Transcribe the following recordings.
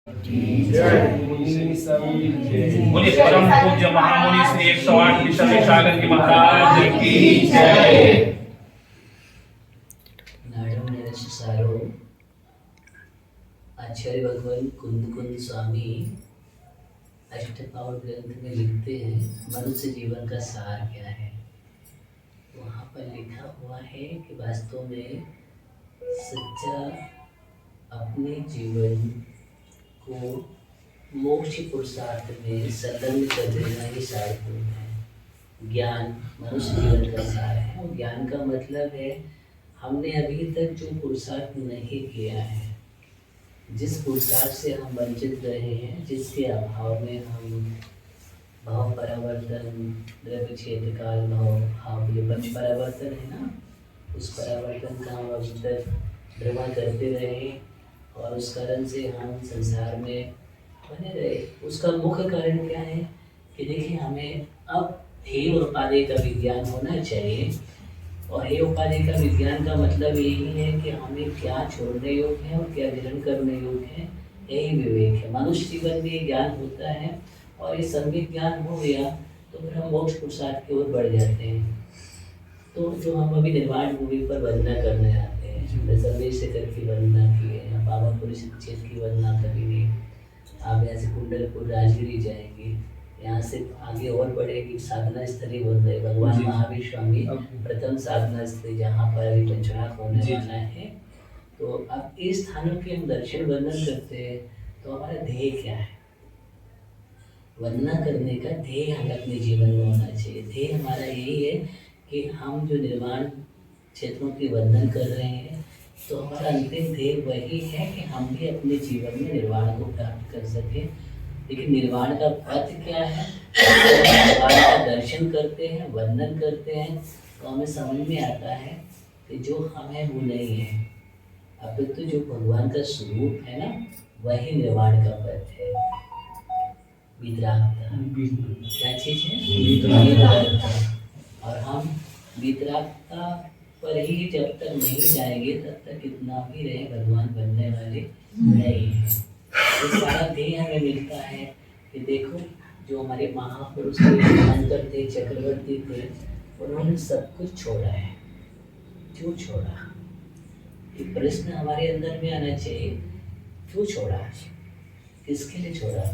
बोलिए परम पूज्य महामुनि श्री 108 विश्व विशाखन की महाराज की जय। नाडम सारो आचार्य भगवान कुंद कुंद स्वामी अष्टपावड़ ग्रंथ में लिखते हैं मनुष्य जीवन का सार क्या है। वहाँ पर लिखा हुआ है कि वास्तव में सच्चा अपने जीवन को मोक्ष पुरुषार्थ में संलग्न कर देना ही सारपूर्ण है। ज्ञान मनुष्य जीवन का सार है और ज्ञान का मतलब है हमने अभी तक जो पुरुषार्थ नहीं किया है, जिस पुरुषार्थ से हम वंचित रहे हैं, जिसके अभाव में हम भाव परावर्तन, द्रव्य क्षेत्र काल भाव ये पंच परावर्तन है ना, उस परावर्तन का हम अभी तक भ्रमण करते रहे और उस कारण से हम संसार में बने रहे। उसका मुख्य कारण क्या है कि देखिए हमें अब हे उपाधि का विज्ञान होना चाहिए। और हे उपाधि का विज्ञान का मतलब यही है कि हमें क्या छोड़ने योग्य है और क्या ग्रहण करने योग्य है, यही विवेक है। मनुष्य जीवन में ज्ञान होता है और ये संवित ज्ञान हो गया तो फिर हम मोक्ष पुरुषार्थ की ओर बढ़ जाते हैं। तो जो हम अभी निर्वाण भूमि पर वंदना करने आते हैं, सर्वेश शेखर की वंदना की है, पावन पुरुष क्षेत्र की वंदना करेंगे, आप यहाँ से कुंडलपुर राजगिरी जाएंगे, यहाँ से आगे और बढ़ेगी साधना स्थली बोल रहे भगवान महावीर स्वामी प्रथम साधना स्थली जहाँ पर अभी पंचनाथ होने वाला है। तो अब इस स्थानों के हम दर्शन वर्णन करते हैं तो हमारा ध्येय क्या है। वंदना करने का ध्येय हमें अपने जीवन में होना चाहिए। ध्येय हमारा यही है कि हम जो निर्माण क्षेत्रों की वंदन कर रहे हैं तो हमारा अंतिम ध्येय वही है कि हम भी अपने जीवन में निर्वाण को प्राप्त कर सकें। लेकिन निर्वाण का पथ क्या है, निर्वाण का दर्शन करते हैं, वंदन करते हैं तो हमें समझ में आता है कि जो हम है वो नहीं है, अब तो जो भगवान का स्वरूप है ना वही निर्वाण का पथ है। वितरागता क्या चीज है, वितरागता। और हम वितरागता पर ही जब तक नहीं जाएंगे तब तक कितना भी रहे भगवान बनने वाले नहीं है। ये सारा ध्येय हमें मिलता है कि देखो जो हमारे महापुरुष थे, थे, चक्रवर्ती थे, उन्होंने सब कुछ छोड़ा है। क्यों छोड़ा, ये प्रश्न हमारे अंदर में आना चाहिए। क्यों छोड़ा, किसके लिए छोड़ा।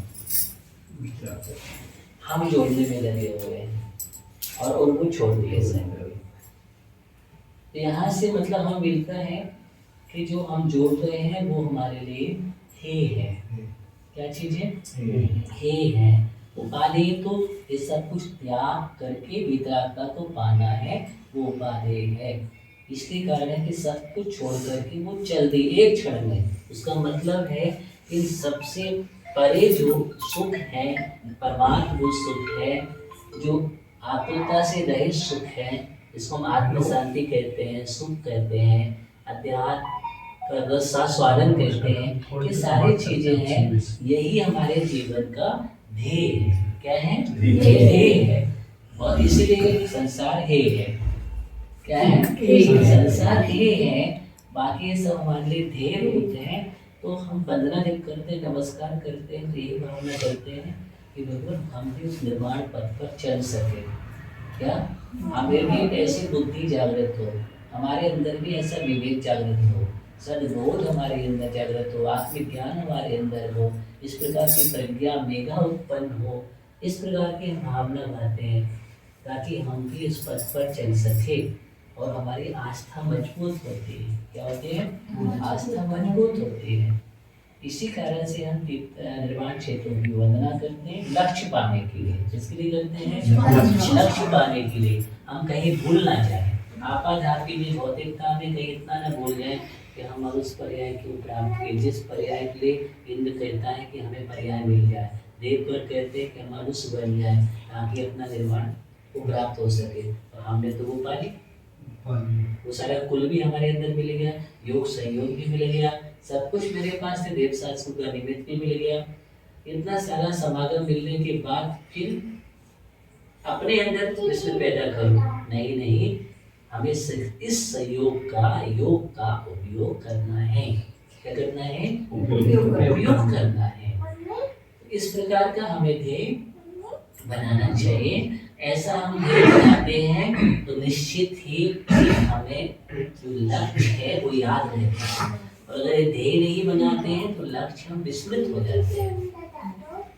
हम जोड़ने में लगे हुए हैं और उनको छोड़ दिए हैं। यहाँ से मतलब हम मिलता है कि जो हम जोड़ रहे हैं वो हमारे लिए हे है। क्या चीज है, हे है। उपाधि तो ये सब कुछ त्याग करके वितरागता को पाना है, वो उपाधि है। इसके कारण है कि सब कुछ छोड़ करके वो चल दी एक क्षण में। उसका मतलब है कि सबसे परे जो सुख है, परमात्मा वो सुख है, जो आत्मता से रहित सुख है, इसको हम आत्म शांति कहते हैं, सुख कहते हैं, अध्यात्म का रस स्वादन कहते हैं। ये सारी चीजें हैं, यही हमारे जीवन का ध्येय है। क्या है, ध्येय है। और इसीलिए संसार हे है। क्या है, संसार हे है। बाकी ये सब हमारे लिए ध्येय होते हैं। तो हम वंदना जब करते हैं, नमस्कार करते हैं तो यही भावना करते हैं कि भगवान हम भी उस निर्माण पथ पर चल सके। क्या हमें भी ऐसी बुद्धि जागृत हो, हमारे अंदर भी ऐसा विवेक जागृत हो, सद्बोध हमारे अंदर जागृत हो, आत्मज्ञान हमारे अंदर हो, इस प्रकार की प्रज्ञा मेघा उत्पन्न हो। इस प्रकार की भावना लाते हैं ताकि हम भी इस पथ पर चल सके और हमारी आस्था मजबूत होती है। क्या होती है, आस्था मजबूत होती है। इसी कारण से हम निर्माण क्षेत्रों की वंदना करते हैं लक्ष्य पाने के लिए। जिसके लिए करते हैं, लक्ष्य पाने के लिए। हम कहीं भूल ना जाए, आपाधापी में भौतिकता में कहीं इतना ना भूल जाए कि हम उस पर्याय को प्राप्त किए जिस पर्याय के लिए इंद्र कहता है कि हमें पर्याय मिल जाए, देववर कहते हैं कि हम मनुष्य बन जाए ताकि अपना निर्माण को प्राप्त हो सके। और हमने तो वो पाली, वो सारा कुल भी हमारे अंदर मिल गया, योग संयोग भी मिल गया, सब कुछ मेरे पास है, देव शास्त्र का निमित्त भी मिल गया। इतना सारा समागम मिलने के बाद फिर अपने अंदर प्रश्न पैदा करो, नहीं हमें इस योग का उपयोग करना है। क्या करना है? उपयोग करना है। इस प्रकार का हमें ध्येय बनाना चाहिए। ऐसा हम ध्येय बनाते हैं तो निश्चित ही हमें जो लक्ष्य है वो याद रहता है। और अगर ये ध्येय नहीं बनाते हैं तो लक्ष्य हम विस्मृत हो जाते हैं।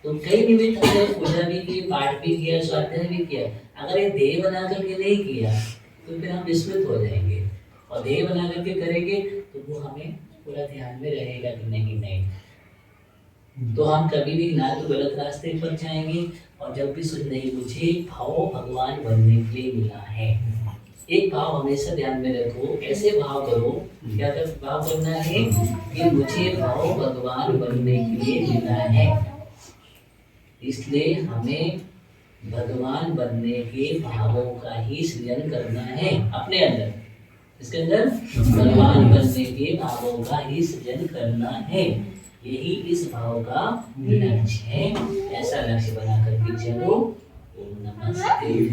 तो कई निमित्त हमने पूजा भी की, पाठ भी किया, स्वाध्याय भी किया, अगर ये ध्येय बना करके नहीं किया तो फिर हम विस्मृत हो जाएंगे। और ध्येय बना करके करेंगे तो वो हमें पूरा ध्यान में रहेगा कि नहीं, तो हम कभी भी ना तो गलत रास्ते पर जाएंगे और जब भी सुन नहीं, मुझे भाव भगवान बनने के लिए मिला है। एक भाव हमेशा ध्यान में रखो, ऐसे भाव करो, क्या कर भाव करना है कि मुझे भाव भगवान बनने के लिए मिला है। इसलिए हमें भगवान बनने के भावों का ही सृजन करना है अपने अंदर। इसके अंदर भगवान बनने के भावों का ही सृजन करना है। यही इस भाव का लक्ष्य है। ऐसा लक्ष्य बना करके चलो। ओम नमस्ते।